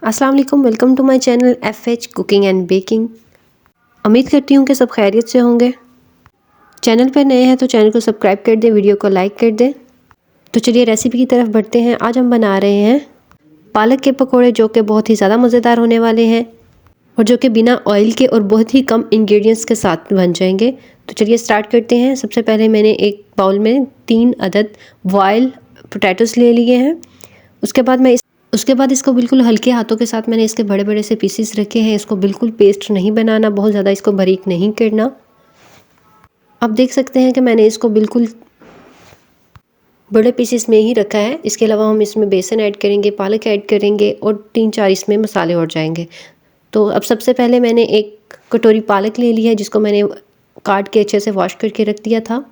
अस्सलाम वालेकुम, welcome to my channel FH cooking and baking. उम्मीद करती हूँ कि सब खैरियत से होंगे। चैनल पर नए हैं तो चैनल को सब्सक्राइब कर दें, वीडियो को लाइक कर दें। तो चलिए रेसिपी की तरफ बढ़ते हैं। आज हम बना रहे हैं पालक के पकोड़े, जो कि बहुत ही ज़्यादा मज़ेदार होने वाले हैं और जो कि बिना ऑयल के और बहुत ही कम इंग्रेडिएंट्स के साथ बन जाएंगे। तो चलिए स्टार्ट करते हैं। सबसे पहले मैंने एक बाउल में 3 अदद बॉयल पोटैटोस ले लिए हैं। उसके बाद इसको बिल्कुल हल्के हाथों के साथ मैंने इसके बड़े बड़े से पीसेस रखे हैं। इसको बिल्कुल पेस्ट नहीं बनाना, बहुत ज़्यादा इसको बारीक नहीं करना। आप देख सकते हैं कि मैंने इसको बिल्कुल बड़े पीसेस में ही रखा है। इसके अलावा हम इसमें बेसन ऐड करेंगे, पालक ऐड करेंगे और 3-4 इसमें मसाले और जाएंगे। तो अब सबसे पहले मैंने एक कटोरी पालक ले ली है, जिसको मैंने काट के अच्छे से वॉश करके रख दिया था।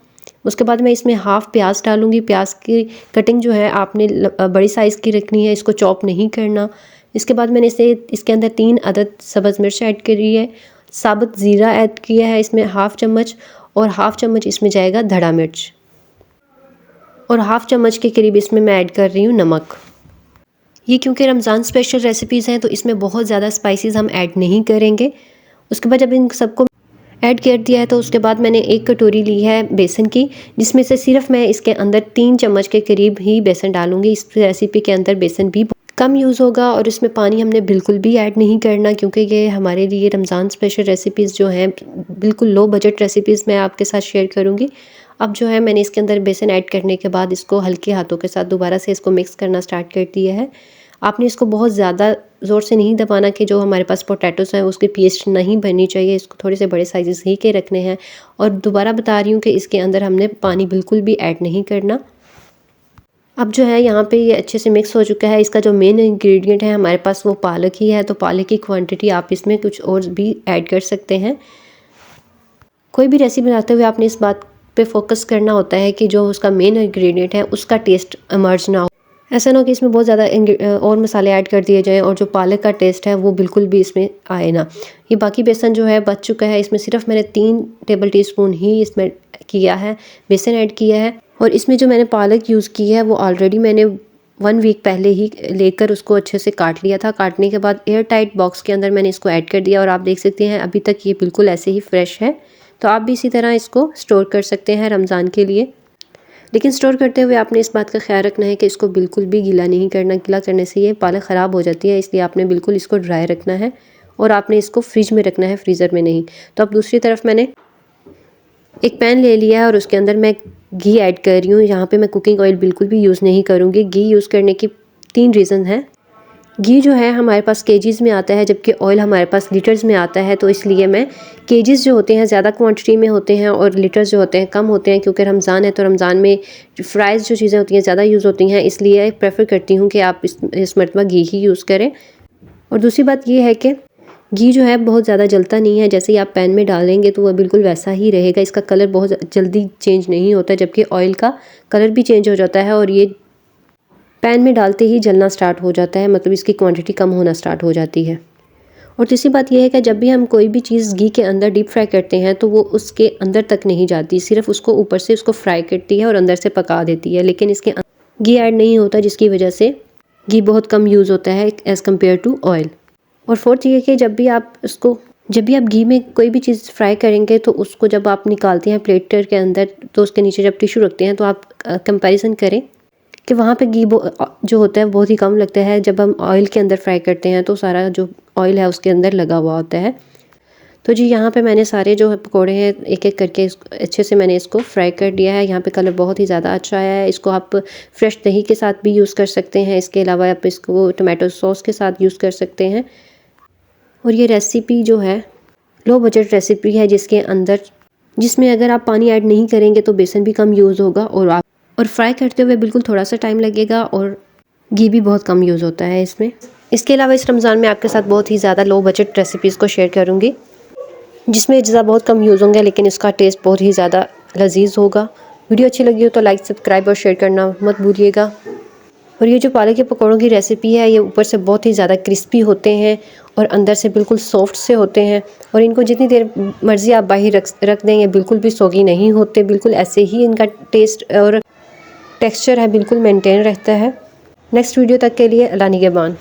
उसके बाद मैं इसमें हाफ़ प्याज डालूंगी। प्याज की कटिंग जो है आपने बड़ी साइज़ की रखनी है, इसको चॉप नहीं करना। इसके बाद मैंने इसके अंदर 3 अदद सब्ज़ मिर्च ऐड करी है, साबुत ज़ीरा ऐड किया है इसमें हाफ़ चम्मच, और हाफ़ चम्मच इसमें जाएगा धड़ा मिर्च, और हाफ़ चम्मच के करीब इसमें मैं ऐड कर रही हूँ नमक। ये क्योंकि रमज़ान स्पेशल रेसिपीज़ हैं तो इसमें बहुत ज़्यादा स्पाइसेस हम ऐड नहीं करेंगे। उसके बाद जब इन सबको ऐड कर दिया है तो उसके बाद मैंने एक कटोरी ली है बेसन की, जिसमें से सिर्फ मैं इसके अंदर 3 चम्मच के करीब ही बेसन डालूंगी। इस रेसिपी के अंदर बेसन भी कम यूज़ होगा और इसमें पानी हमने बिल्कुल भी ऐड नहीं करना, क्योंकि ये हमारे लिए रमज़ान स्पेशल रेसिपीज़ जो हैं बिल्कुल लो बजट रेसिपीज़ मैं आपके साथ शेयर करूँगी। अब जो है मैंने इसके अंदर बेसन ऐड करने के बाद इसको हल्के हाथों के साथ दोबारा से इसको मिक्स करना स्टार्ट कर दिया है। आपने इसको बहुत ज़्यादा ज़ोर से नहीं दबाना कि जो हमारे पास पोटैटोस हैं उसकी पेस्ट नहीं बननी चाहिए। इसको थोड़े से बड़े साइज़ ही के रखने हैं। और दोबारा बता रही हूँ कि इसके अंदर हमने पानी बिल्कुल भी ऐड नहीं करना। अब जो है यहाँ पे ये अच्छे से मिक्स हो चुका है। इसका जो मेन इंग्रेडिएंट है हमारे पास वो पालक ही है, तो पालक की क्वांटिटी आप इसमें कुछ और भी ऐड कर सकते हैं। कोई भी रेसिपी बनाते हुए आपने इस बात पे फोकस करना होता है कि जो उसका मेन इंग्रेडिएंट है उसका टेस्ट इमर्ज ना हो। ऐसा ना हो कि इसमें बहुत ज़्यादा और मसाले ऐड कर दिए जाएं और जो पालक का टेस्ट है वो बिल्कुल भी इसमें आए ना। ये बाकी बेसन जो है बच चुका है, इसमें सिर्फ मैंने 3 टेबल टीस्पून ही इसमें किया है, बेसन ऐड किया है। और इसमें जो मैंने पालक यूज़ की है वो ऑलरेडी मैंने 1 वीक पहले ही लेकर उसको अच्छे से काट लिया था। काटने के बाद एयर टाइट बॉक्स के अंदर मैंने इसको ऐड कर दिया और आप देख सकते हैं अभी तक ये बिल्कुल ऐसे ही फ्रेश है। तो आप भी इसी तरह इसको स्टोर कर सकते हैं रमज़ान के लिए। लेकिन स्टोर करते हुए आपने इस बात का ख्याल रखना है कि इसको बिल्कुल भी गीला नहीं करना। गीला करने से ये पालक ख़राब हो जाती है, इसलिए आपने बिल्कुल इसको ड्राई रखना है और आपने इसको फ्रिज में रखना है, फ्रीज़र में नहीं। तो अब दूसरी तरफ मैंने एक पैन ले लिया है और उसके अंदर मैं घी ऐड कर रही हूँ। यहाँ पे मैं कुकिंग ऑयल बिल्कुल भी यूज़ नहीं करूँगी। घी यूज़ करने की 3 रीज़न है। घी जो है हमारे पास केजीज़ में आता है, जबकि ऑयल हमारे पास लीटर्स में आता है। तो इसलिए मैं केजीज़ जो होते हैं ज़्यादा क्वांटिटी में होते हैं और लीटर्स जो होते हैं कम होते हैं, क्योंकि रमज़ान है तो रमज़ान में फ्राइज़ जो चीज़ें होती हैं ज़्यादा यूज़ होती हैं, इसलिए प्रेफर करती हूँ कि आप इस मरतबा घी ही यूज़ करें। और दूसरी बात ये है कि घी जो है बहुत ज़्यादा जलता नहीं है। जैसे ही आप पैन में डालेंगे तो वह बिल्कुल वैसा ही रहेगा, इसका कलर बहुत जल्दी चेंज नहीं होता, जबकि ऑयल का कलर भी चेंज हो जाता है और ये पैन में डालते ही जलना स्टार्ट हो जाता है, मतलब इसकी क्वांटिटी कम होना स्टार्ट हो जाती है। और तीसरी बात यह है कि जब भी हम कोई भी चीज़ घी के अंदर डीप फ्राई करते हैं तो वो उसके अंदर तक नहीं जाती, सिर्फ उसको ऊपर से उसको फ्राई करती है और अंदर से पका देती है, लेकिन इसके घी ऐड नहीं होता, जिसकी वजह से घी बहुत कम यूज़ होता है एज़ कम्पेयर टू ऑयल। और फोर्थ ये है कि जब भी आप घी में कोई भी चीज़ फ्राई करेंगे तो उसको जब आप निकालते हैं प्लेटर के अंदर तो उसके नीचे जब टिश्यू रखते हैं तो आप कंपैरिजन करें कि वहाँ पे घी जो होता है बहुत ही कम लगता है। जब हम ऑयल के अंदर फ्राई करते हैं तो सारा जो ऑयल है उसके अंदर लगा हुआ होता है। तो जी यहाँ पे मैंने सारे जो पकोड़े हैं एक एक करके अच्छे से मैंने इसको फ्राई कर दिया है। यहाँ पे कलर बहुत ही ज़्यादा अच्छा आया है। इसको आप फ्रेश दही के साथ भी यूज़ कर सकते हैं, इसके अलावा आप इसको टमाटो सॉस के साथ यूज़ कर सकते हैं। और ये रेसिपी जो है लो बजट रेसिपी है, जिसमें अगर आप पानी ऐड नहीं करेंगे तो बेसन भी कम यूज़ होगा और फ्राई करते हुए बिल्कुल थोड़ा सा टाइम लगेगा और घी भी बहुत कम यूज़ होता है इसमें। इसके अलावा इस रमज़ान में आपके साथ बहुत ही ज़्यादा लो बजट रेसिपीज़ को शेयर करूँगी, जिसमें अज्जा बहुत कम यूज़ होंगे लेकिन इसका टेस्ट बहुत ही ज़्यादा लजीज होगा। वीडियो अच्छी लगी हो तो लाइक, सब्सक्राइब और शेयर करना मत भूलिएगा। और ये जो पालक के पकौड़ों की रेसिपी है ये ऊपर से बहुत ही ज़्यादा क्रिस्पी होते हैं और अंदर से बिल्कुल सॉफ्ट से होते हैं, और इनको जितनी देर मर्ज़ी आप बाहर रख दें ये बिल्कुल भी सोगी नहीं होते, बिल्कुल ऐसे ही इनका टेस्ट और टेक्सचर है बिल्कुल मेंटेन रहता है। नेक्स्ट वीडियो तक के लिए अल्लाह निगहबान।